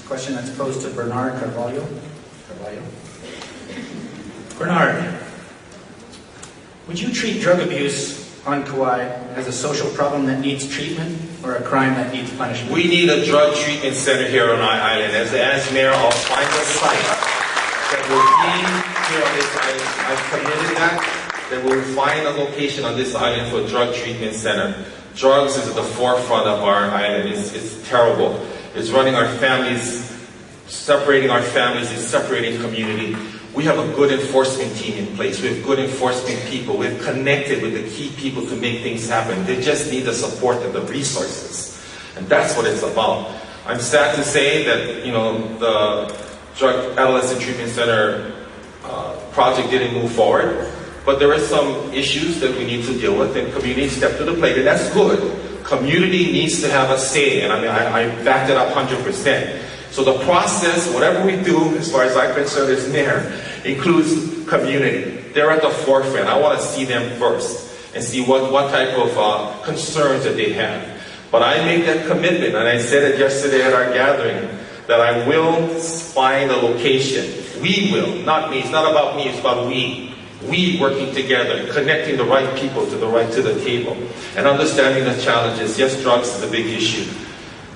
question that's posed to Bernard Carvalho. Bernard, would you treat drug abuse on Kauai as a social problem that needs treatment or a crime that needs punishment? We need a drug treatment center here on our island. As mayor, I'll find a site that will be here on this island. I've committed that we'll find a location on this island for a drug treatment center. Drugs is at the forefront of our island. It's terrible. It's running our families, separating our families, it's separating community. We have a good enforcement team in place. We have good enforcement people. We've connected with the key people to make things happen. They just need the support and the resources. And that's what it's about. I'm sad to say that, the Drug Adolescent Treatment Center project didn't move forward. But there are some issues that we need to deal with, and community stepped to the plate, and that's good. Community needs to have a say, and I backed it up 100%. So the process, whatever we do, as far as I'm concerned, is mayor, includes community. They're at the forefront. I want to see them first and see what type of concerns that they have. But I make that commitment, and I said it yesterday at our gathering, that I will find a location. We will, not me. It's not about me, it's about we. We working together, connecting the right people to the table, and understanding the challenges. Yes, drugs is a big issue,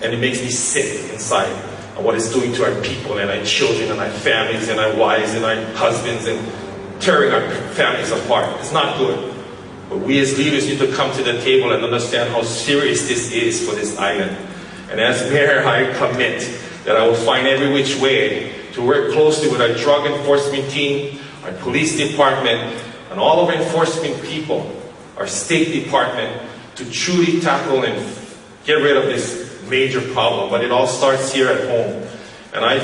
and it makes me sick inside of what it's doing to our people and our children and our families and our wives and our husbands, and tearing our families apart. It's not good. But we as leaders need to come to the table and understand how serious this is for this island. And as mayor, I commit that I will find every which way to work closely with our drug enforcement team, our police department, and all of our enforcement people, our state department, to truly tackle and get rid of this major problem. But it all starts here at home. And I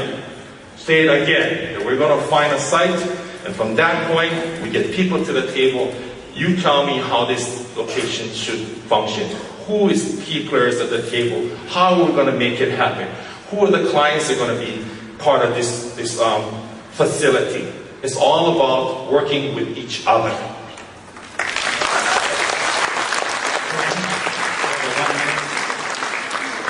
say it again, that we're going to find a site, and from that point, we get people to the table. You tell me how this location should function. Who is key players at the table? How are we going to make it happen? Who are the clients that are going to be part of this facility? It's all about working with each other.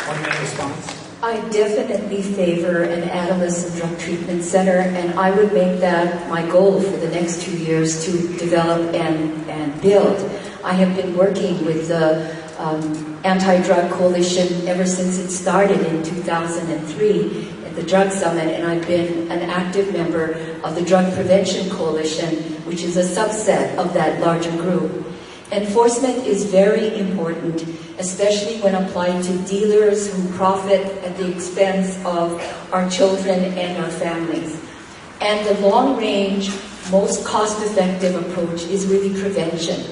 One minute response. I definitely favor an adolescent drug treatment center, and I would make that my goal for the next 2 years to develop and build. I have been working with the Anti-Drug Coalition ever since it started in 2003 at the Drug Summit, and I've been an active member of the Drug Prevention Coalition, which is a subset of that larger group. Enforcement is very important, especially when applied to dealers who profit at the expense of our children and our families. And the long-range, most cost-effective approach is really prevention,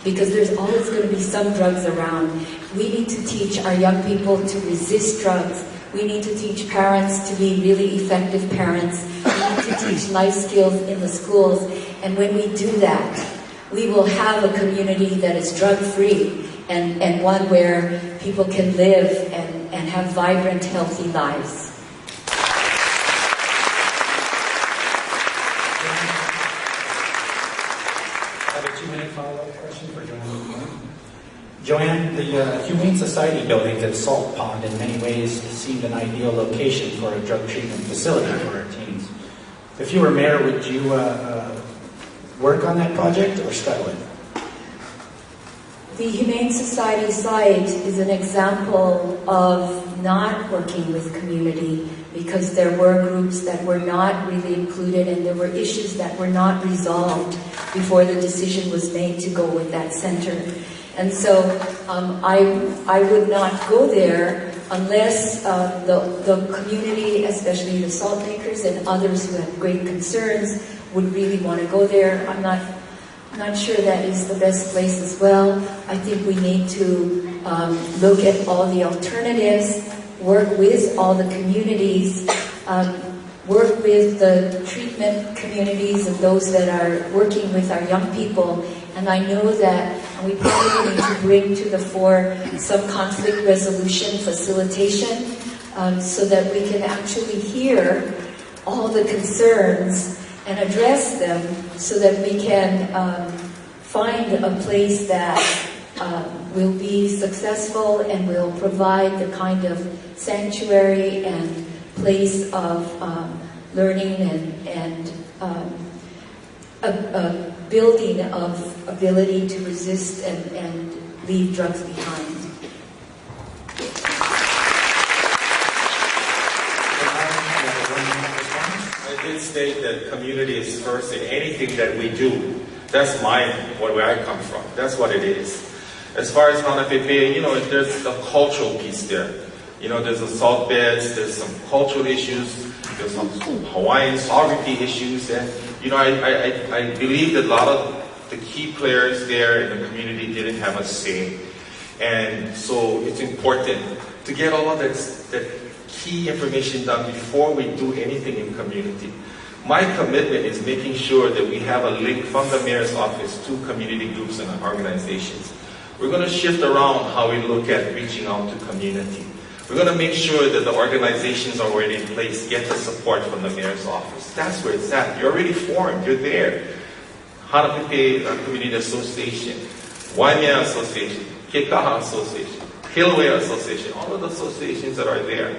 because there's always going to be some drugs around. We need to teach our young people to resist drugs. We need to teach parents to be really effective parents. We need to teach life skills in the schools. And when we do that, we will have a community that is drug-free and one where people can live and have vibrant, healthy lives. I have a 2-minute follow-up question for Joanne. Joanne, the Humane Society buildings at Salt Pond in many ways seemed an ideal location for a drug treatment facility for our teens. If you were mayor, would you work on that project or scuttle it? The Humane Society site is an example of not working with community, because there were groups that were not really included, and there were issues that were not resolved before the decision was made to go with that center. And so I would not go there unless the community, especially the salt makers and others who have great concerns, would really want to go there. I'm not sure that is the best place as well. I think we need to look at all the alternatives, work with all the communities, work with the treatment communities and those that are working with our young people. And I know that we probably need to bring to the fore some conflict resolution facilitation, so that we can actually hear all the concerns and address them, so that we can find a place that will be successful and will provide the kind of sanctuary and place of learning and a building of ability to resist and leave drugs behind. I did state that community is first in anything that we do. That's where I come from. That's what it is. As far as Hanapepe, there's a cultural piece there. There's the salt beds, there's some cultural issues, there's some Hawaiian sovereignty issues, and I believe that a lot of the key players there in the community didn't have a say. And so it's important to get all of that key information done before we do anything in community. My commitment is making sure that we have a link from the mayor's office to community groups and organizations. We're going to shift around how we look at reaching out to community. We're going to make sure that the organizations are already in place get the support from the mayor's office. That's where it's at. You're already formed. You're there. Hanapepe Community Association, Waimea Association, Kekaha Association, Kilauea Association, all of the associations that are there.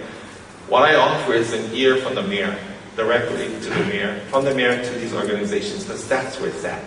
What I offer is an ear from the mayor, directly to the mayor, from the mayor to these organizations, because that's where it's at.